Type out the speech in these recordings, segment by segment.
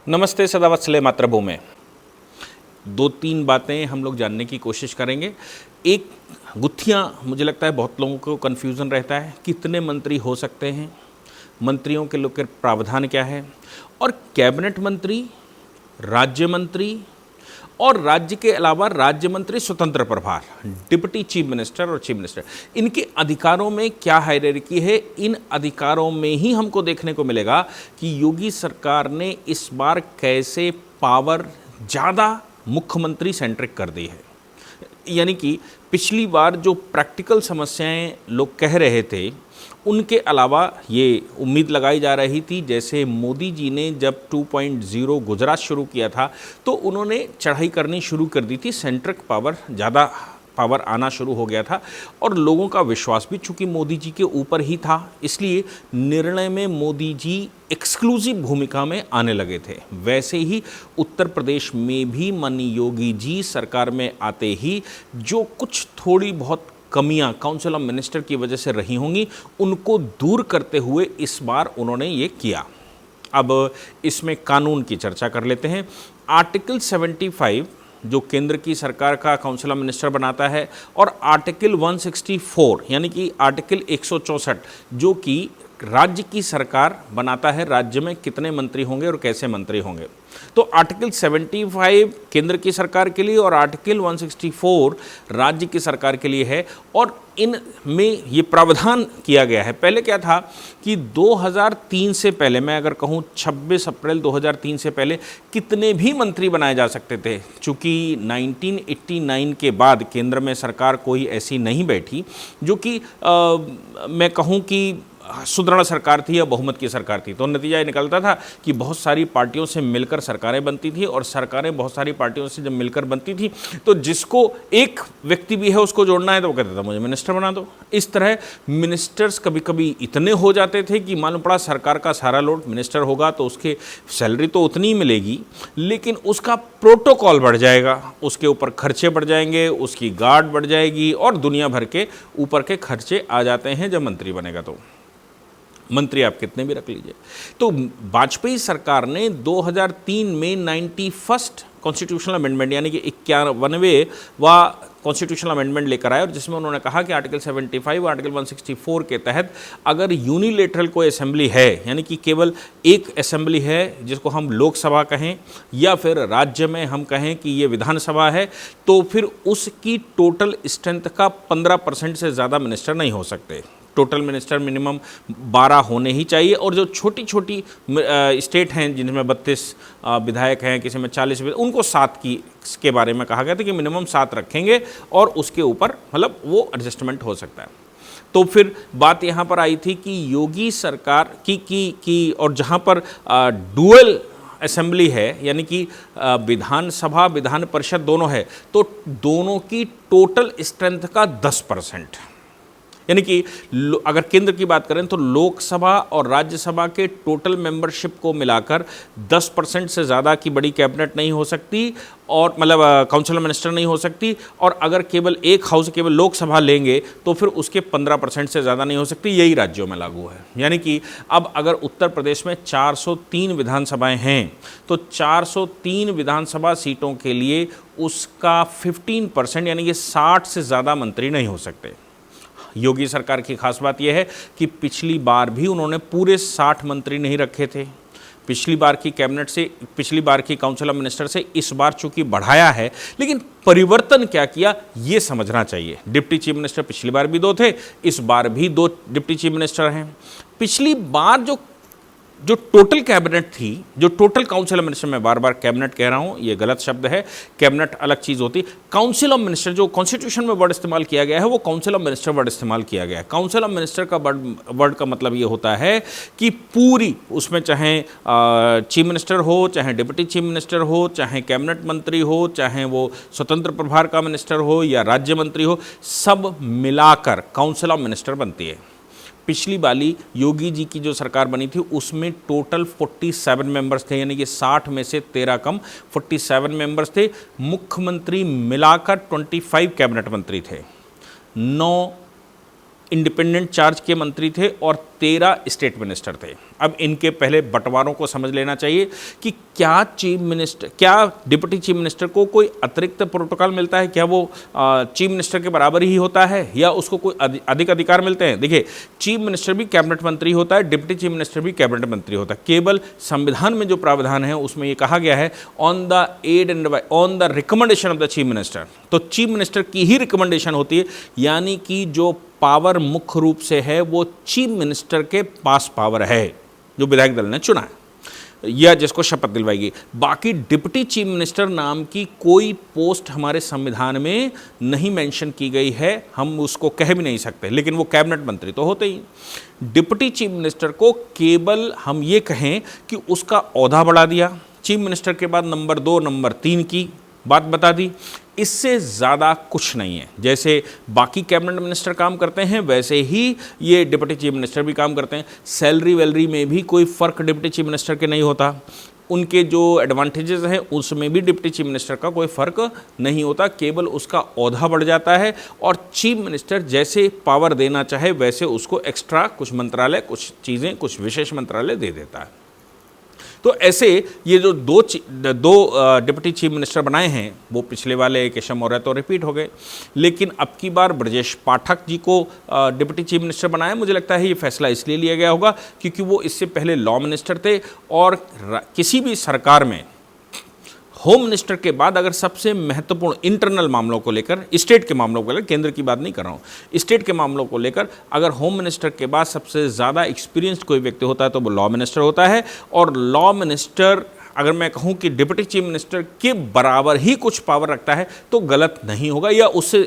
नमस्ते सदावत्सले मातृभूमि। दो तीन बातें हम लोग जानने की कोशिश करेंगे। एक, गुत्थियाँ मुझे लगता है बहुत लोगों को कन्फ्यूज़न रहता है, कितने मंत्री हो सकते हैं, मंत्रियों के लोग के प्रावधान क्या है, और कैबिनेट मंत्री, राज्य मंत्री और राज्य के अलावा राज्य मंत्री स्वतंत्र प्रभार, डिप्टी चीफ मिनिस्टर और चीफ मिनिस्टर, इनके अधिकारों में क्या हायरार्की है। इन अधिकारों में ही हमको देखने को मिलेगा कि योगी सरकार ने इस बार कैसे पावर ज़्यादा मुख्यमंत्री सेंट्रिक कर दी है। यानी कि पिछली बार जो प्रैक्टिकल समस्याएं लोग कह रहे थे, उनके अलावा ये उम्मीद लगाई जा रही थी, जैसे मोदी जी ने जब 2.0 गुजरात शुरू किया था तो उन्होंने चढ़ाई करनी शुरू कर दी थी, सेंट्रिक पावर ज़्यादा पावर आना शुरू हो गया था और लोगों का विश्वास भी चूंकि मोदी जी के ऊपर ही था, इसलिए निर्णय में मोदी जी एक्सक्लूसिव भूमिका में आने लगे थे। वैसे ही उत्तर प्रदेश में भी माननीय योगी जी सरकार में आते ही जो कुछ थोड़ी बहुत कमियां काउंसिल ऑफ मिनिस्टर की वजह से रही होंगी, उनको दूर करते हुए इस बार उन्होंने ये किया। अब इसमें कानून की चर्चा कर लेते हैं। आर्टिकल 75 जो केंद्र की सरकार का काउंसिल ऑफ मिनिस्टर बनाता है, और आर्टिकल 164 यानी कि आर्टिकल 164 जो कि राज्य की सरकार बनाता है, राज्य में कितने मंत्री होंगे और कैसे मंत्री होंगे। तो आर्टिकल 75 केंद्र की सरकार के लिए और आर्टिकल 164 राज्य की सरकार के लिए है, और इनमें ये प्रावधान किया गया है। पहले क्या था कि 2003 से पहले, मैं अगर कहूँ 26 अप्रैल 2003 से पहले कितने भी मंत्री बनाए जा सकते थे। चूँकि 1989 के बाद केंद्र में सरकार कोई ऐसी नहीं बैठी जो कि मैं कहूँ कि सुदृढ़ सरकार थी या बहुमत की सरकार थी, तो नतीजा ये निकलता था कि बहुत सारी पार्टियों से मिलकर सरकारें बनती थी, और सरकारें बहुत सारी पार्टियों से जब मिलकर बनती थी तो जिसको एक व्यक्ति भी है उसको जोड़ना है तो वो कहता था मुझे मिनिस्टर बना दो। इस तरह मिनिस्टर्स कभी कभी इतने हो जाते थे कि मालूम पड़ा सरकार का सारा लोड मिनिस्टर होगा तो उसके सैलरी तो उतनी ही मिलेगी, लेकिन उसका प्रोटोकॉल बढ़ जाएगा, उसके ऊपर खर्चे बढ़ जाएंगे, उसकी गार्ड बढ़ जाएगी, और दुनिया भर के ऊपर के खर्चे आ जाते हैं जब मंत्री बनेगा। तो मंत्री आप कितने भी रख लीजिए। तो वाजपेयी सरकार ने 2003 में 91st कॉन्स्टिट्यूशनल अमेंडमेंट यानी कि 91वें कॉन्स्टिट्यूशनल अमेंडमेंट लेकर आए, और जिसमें उन्होंने कहा कि आर्टिकल 75 और आर्टिकल 164 के तहत अगर यूनिलेटरल कोई असेंबली है, यानी कि केवल एक असेंबली है जिसको हम लोकसभा कहें या फिर राज्य में हम कहें कि ये विधानसभा है, तो फिर उसकी टोटल स्ट्रेंथ का 15% से ज़्यादा मिनिस्टर नहीं हो सकते। टोटल मिनिस्टर मिनिमम 12 होने ही चाहिए, और जो छोटी छोटी स्टेट हैं जिनमें 32 विधायक हैं, किसी में 40, उनको 7 के बारे में कहा गया था कि मिनिमम 7 रखेंगे, और उसके ऊपर मतलब वो एडजस्टमेंट हो सकता है। तो फिर बात यहाँ पर आई थी कि योगी सरकार की और जहाँ पर डुअल असेंबली है, यानी कि विधानसभा विधान परिषद दोनों है, तो दोनों की टोटल स्ट्रेंथ का 10%, यानी कि अगर केंद्र की बात करें तो लोकसभा और राज्यसभा के टोटल मेंबरशिप को मिलाकर 10% से ज़्यादा की बड़ी कैबिनेट नहीं हो सकती, और मतलब काउंसिल मिनिस्टर नहीं हो सकती, और अगर केवल एक हाउस केवल लोकसभा लेंगे तो फिर उसके 15% से ज़्यादा नहीं हो सकती। यही राज्यों में लागू है। यानी कि अब अगर उत्तर प्रदेश में 403 विधानसभाएँ हैं तो 403 विधानसभा सीटों के लिए उसका 15% यानी कि 60 से ज़्यादा मंत्री नहीं हो सकते। योगी सरकार की खास बात यह है कि पिछली बार भी उन्होंने पूरे 60 मंत्री नहीं रखे थे। पिछली बार की कैबिनेट से, पिछली बार की काउंसिल ऑफ मिनिस्टर से इस बार चूंकि बढ़ाया है, लेकिन परिवर्तन क्या किया ये समझना चाहिए। डिप्टी चीफ मिनिस्टर पिछली बार भी 2 थे, इस बार भी 2 डिप्टी चीफ मिनिस्टर हैं। पिछली बार जो टोटल कैबिनेट थी, जो टोटल काउंसिल ऑफ मिनिस्टर, मैं बार बार कैबिनेट कह रहा हूँ, ये गलत शब्द है, कैबिनेट अलग चीज़ होती। काउंसिल ऑफ मिनिस्टर जो कॉन्स्टिट्यूशन में वर्ड इस्तेमाल किया गया है वो काउंसिल ऑफ मिनिस्टर वर्ड इस्तेमाल किया गया है। काउंसिल ऑफ मिनिस्टर का वर्ड का मतलब ये होता है कि पूरी उसमें चाहे चीफ मिनिस्टर हो, चाहे डिप्टी चीफ मिनिस्टर हो, चाहे कैबिनेट मंत्री हो, चाहे वो स्वतंत्र प्रभार का मिनिस्टर हो या राज्य मंत्री हो, सब मिलाकर काउंसिल ऑफ मिनिस्टर बनती है। पिछली वाली योगी जी की जो सरकार बनी थी उसमें टोटल 47 मेंबर्स थे, यानी कि 60 में से 13 कम 47 मेंबर्स थे। मुख्यमंत्री मिलाकर 25 कैबिनेट मंत्री थे, 9 इंडिपेंडेंट चार्ज के मंत्री थे और 13 स्टेट मिनिस्टर थे। अब इनके पहले बंटवारों को समझ लेना चाहिए कि क्या डिप्टी चीफ मिनिस्टर को कोई अतिरिक्त प्रोटोकॉल मिलता है, क्या वो चीफ मिनिस्टर के बराबर ही होता है या उसको कोई अधिक अधिकार मिलते हैं। देखिए, चीफ मिनिस्टर भी कैबिनेट मंत्री होता है, डिप्टी चीफ मिनिस्टर भी कैबिनेट मंत्री होता है। केवल संविधान में जो प्रावधान है उसमें ये कहा गया है on the aid and on the recommendation of the chief minister. तो चीफ मिनिस्टर की ही रिकमेंडेशन होती है, यानी कि जो पावर मुख्य रूप से है वो चीफ मिनिस्टर के पास पावर है जो विधायक दल ने चुना है या जिसको शपथ दिलवाएगी। बाकी डिप्टी चीफ मिनिस्टर नाम की कोई पोस्ट हमारे संविधान में नहीं मेंशन की गई है, हम उसको कह भी नहीं सकते, लेकिन वो कैबिनेट मंत्री तो होते ही। डिप्टी चीफ मिनिस्टर को केवल हम ये कहें कि उसका ओहदा बढ़ा दिया, चीफ मिनिस्टर के बाद नंबर 2 नंबर 3 की बात बता दी, इससे ज़्यादा कुछ नहीं है। जैसे बाकी कैबिनेट मिनिस्टर काम करते हैं वैसे ही ये डिप्टी चीफ मिनिस्टर भी काम करते हैं। सैलरी वैलरी में भी कोई फ़र्क डिप्टी चीफ मिनिस्टर के नहीं होता, उनके जो एडवांटेजेस हैं उसमें भी डिप्टी चीफ मिनिस्टर का कोई फ़र्क नहीं होता, केवल उसका ओहदा बढ़ जाता है और चीफ मिनिस्टर जैसे पावर देना चाहे वैसे उसको एक्स्ट्रा कुछ मंत्रालय, कुछ चीज़ें, कुछ विशेष मंत्रालय दे देता है। तो ऐसे ये जो दो डिप्टी चीफ मिनिस्टर बनाए हैं वो पिछले वाले केशव मौर्य तो रिपीट हो गए, लेकिन अब की बार ब्रजेश पाठक जी को डिप्टी चीफ मिनिस्टर बनाया। मुझे लगता है ये फैसला इसलिए लिया गया होगा क्योंकि वो इससे पहले लॉ मिनिस्टर थे और किसी भी सरकार में होम मिनिस्टर के बाद अगर सबसे महत्वपूर्ण इंटरनल मामलों को लेकर, स्टेट के मामलों को लेकर, केंद्र की बात नहीं कर रहा हूँ, स्टेट के मामलों को लेकर अगर होम मिनिस्टर के बाद सबसे ज़्यादा एक्सपीरियंस्ड कोई व्यक्ति होता है तो वो लॉ मिनिस्टर होता है। और लॉ मिनिस्टर अगर मैं कहूं कि डिप्टी चीफ मिनिस्टर के बराबर ही कुछ पावर रखता है तो गलत नहीं होगा, या उससे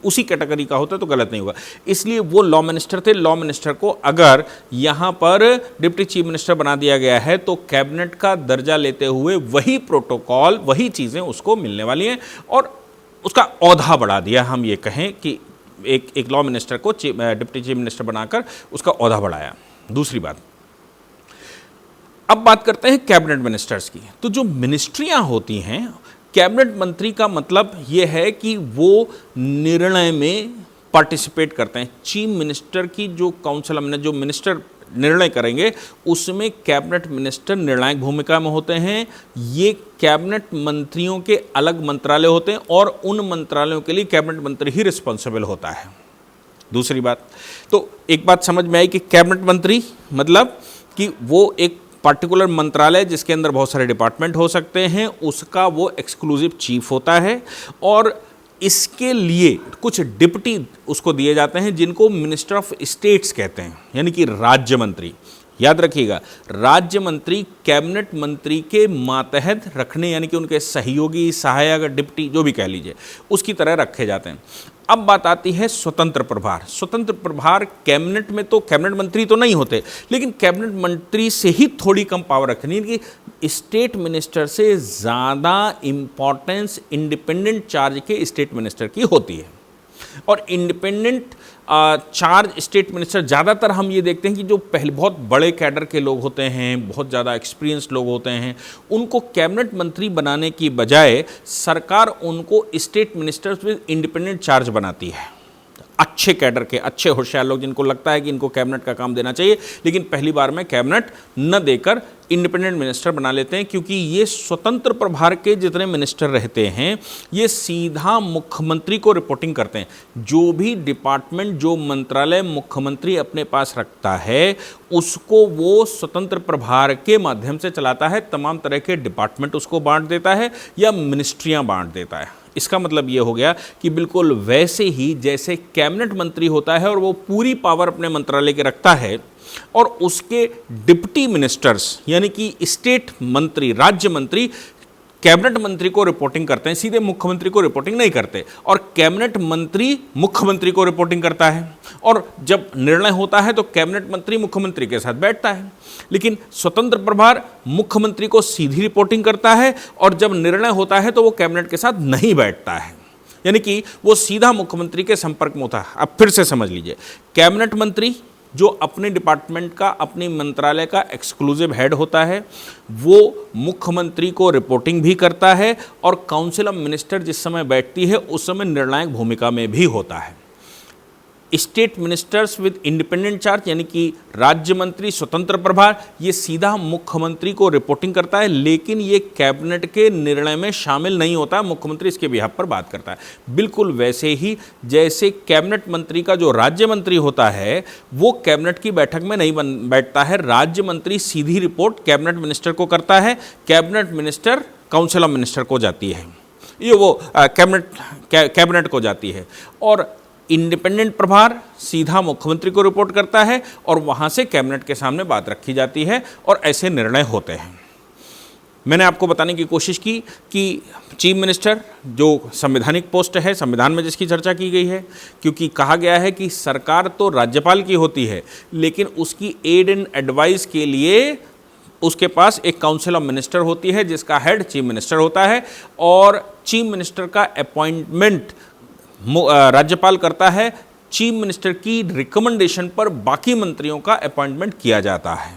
उसी कैटेगरी का होता है तो गलत नहीं होगा। इसलिए वो लॉ मिनिस्टर थे। लॉ मिनिस्टर को अगर यहाँ पर डिप्टी चीफ मिनिस्टर बना दिया गया है तो कैबिनेट का दर्जा लेते हुए वही प्रोटोकॉल, वही चीज़ें उसको मिलने वाली हैं और उसका ओहदा बढ़ा दिया। हम ये कहें कि एक लॉ मिनिस्टर को डिप्टी चीफ मिनिस्टर बनाकर उसका ओहदा बढ़ाया। दूसरी बात, अब बात करते हैं कैबिनेट मिनिस्टर्स की। तो जो मिनिस्ट्रियां होती हैं, कैबिनेट मंत्री का मतलब ये है कि वो निर्णय में पार्टिसिपेट करते हैं। चीफ मिनिस्टर की जो काउंसिल हमने जो मिनिस्टर निर्णय करेंगे उसमें कैबिनेट मिनिस्टर निर्णायक भूमिका में होते हैं। ये कैबिनेट मंत्रियों के अलग मंत्रालय होते हैं और उन मंत्रालयों के लिए कैबिनेट मंत्री ही रिस्पॉन्सिबल होता है। दूसरी बात, तो एक बात समझ में आई कि कैबिनेट मंत्री मतलब कि वो एक पार्टिकुलर मंत्रालय जिसके अंदर बहुत सारे डिपार्टमेंट हो सकते हैं उसका वो एक्सक्लूसिव चीफ होता है और इसके लिए कुछ डिप्टी उसको दिए जाते हैं जिनको मिनिस्टर ऑफ स्टेट्स कहते हैं, यानी कि राज्य मंत्री। याद रखिएगा, राज्य मंत्री कैबिनेट मंत्री के मातहत रखने, यानी कि उनके सहयोगी, सहायक, डिप्टी जो भी कह लीजिए उसकी तरह रखे जाते हैं। अब बात आती है स्वतंत्र प्रभार। स्वतंत्र प्रभार कैबिनेट में तो कैबिनेट मंत्री तो नहीं होते, लेकिन कैबिनेट मंत्री से ही थोड़ी कम पावर रखते हैं, यानी कि स्टेट मिनिस्टर से ज़्यादा इम्पॉर्टेंस इंडिपेंडेंट चार्ज के स्टेट मिनिस्टर की होती है। और इंडिपेंडेंट चार्ज स्टेट मिनिस्टर ज़्यादातर हम ये देखते हैं कि जो पहले बहुत बड़े कैडर के लोग होते हैं, बहुत ज़्यादा एक्सपीरियंस्ड लोग होते हैं, उनको कैबिनेट मंत्री बनाने की बजाय सरकार उनको state ministers with independent charge बनाती है। अच्छे कैडर के, अच्छे होशियार लोग जिनको लगता है कि इनको कैबिनेट का काम देना चाहिए, लेकिन पहली बार में कैबिनेट न देकर इंडिपेंडेंट मिनिस्टर बना लेते हैं, क्योंकि ये स्वतंत्र प्रभार के जितने मिनिस्टर रहते हैं ये सीधा मुख्यमंत्री को रिपोर्टिंग करते हैं। जो भी डिपार्टमेंट, जो मंत्रालय मुख्यमंत्री अपने पास रखता है उसको वो स्वतंत्र प्रभार के माध्यम से चलाता है। तमाम तरह के डिपार्टमेंट उसको बांट देता है या मिनिस्ट्रियाँ बांट देता है। इसका मतलब ये हो गया कि बिल्कुल वैसे ही जैसे कैबिनेट मंत्री होता है और वो पूरी पावर अपने मंत्रालय के रखता है और उसके डिप्टी मिनिस्टर्स यानी कि स्टेट मंत्री, राज्य मंत्री कैबिनेट मंत्री को रिपोर्टिंग करते हैं, सीधे मुख्यमंत्री को रिपोर्टिंग नहीं करते। और कैबिनेट मंत्री मुख्यमंत्री को रिपोर्टिंग करता है और जब निर्णय होता है तो कैबिनेट मंत्री मुख्यमंत्री के साथ बैठता है। लेकिन स्वतंत्र प्रभार मुख्यमंत्री को सीधी रिपोर्टिंग करता है और जब निर्णय होता है तो वो कैबिनेट के साथ नहीं बैठता है, यानी कि वो सीधा मुख्यमंत्री के संपर्क में होता है। अब फिर से समझ लीजिए, कैबिनेट मंत्री जो अपने डिपार्टमेंट का, अपने मंत्रालय का एक्सक्लूसिव हेड होता है, वो मुख्यमंत्री को रिपोर्टिंग भी करता है और काउंसिल ऑफ मिनिस्टर जिस समय बैठती है उस समय निर्णायक भूमिका में भी होता है। State ministers with independent charge यानी कि राज्य मंत्री स्वतंत्र प्रभार, ये सीधा मुख्यमंत्री को रिपोर्टिंग करता है, लेकिन ये कैबिनेट के निर्णय में शामिल नहीं होता है, मुख्यमंत्री इसके बिहाफ पर बात करता है। बिल्कुल वैसे ही जैसे कैबिनेट मंत्री का जो राज्य मंत्री होता है वो कैबिनेट की बैठक में नहीं बैठता है, राज्य मंत्री सीधी रिपोर्ट कैबिनेट मिनिस्टर को करता है, cabinet minister council of minister को जाती है, ये वो कैबिनेट को जाती है, और इंडिपेंडेंट प्रभार सीधा मुख्यमंत्री को रिपोर्ट करता है और वहाँ से कैबिनेट के सामने बात रखी जाती है और ऐसे निर्णय होते हैं। मैंने आपको बताने की कोशिश की कि चीफ मिनिस्टर जो संवैधानिक पोस्ट है, संविधान में जिसकी चर्चा की गई है, क्योंकि कहा गया है कि सरकार तो राज्यपाल की होती है लेकिन उसकी एड एंड एडवाइस के लिए उसके पास एक काउंसिल ऑफ मिनिस्टर होती है जिसका हेड चीफ मिनिस्टर होता है, और चीफ मिनिस्टर का अपॉइंटमेंट राज्यपाल करता है, चीफ मिनिस्टर की रिकमेंडेशन पर बाकी मंत्रियों का अपॉइंटमेंट किया जाता है।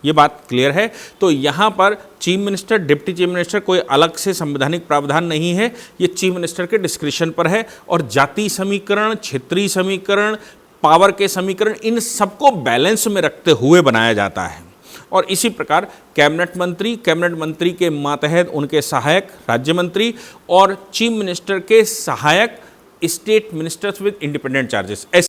ये बात क्लियर है। तो यहाँ पर chief minister, deputy chief minister कोई अलग से संवैधानिक प्रावधान नहीं है, ये चीफ मिनिस्टर के डिस्क्रिप्शन पर है, और जाति समीकरण, क्षेत्रीय समीकरण, पावर के समीकरण, इन सबको बैलेंस में रखते हुए बनाया जाता है। और इसी प्रकार कैबिनेट मंत्री के मातहत उनके सहायक राज्य मंत्री और चीफ मिनिस्टर के सहायक state ministers with independent charges.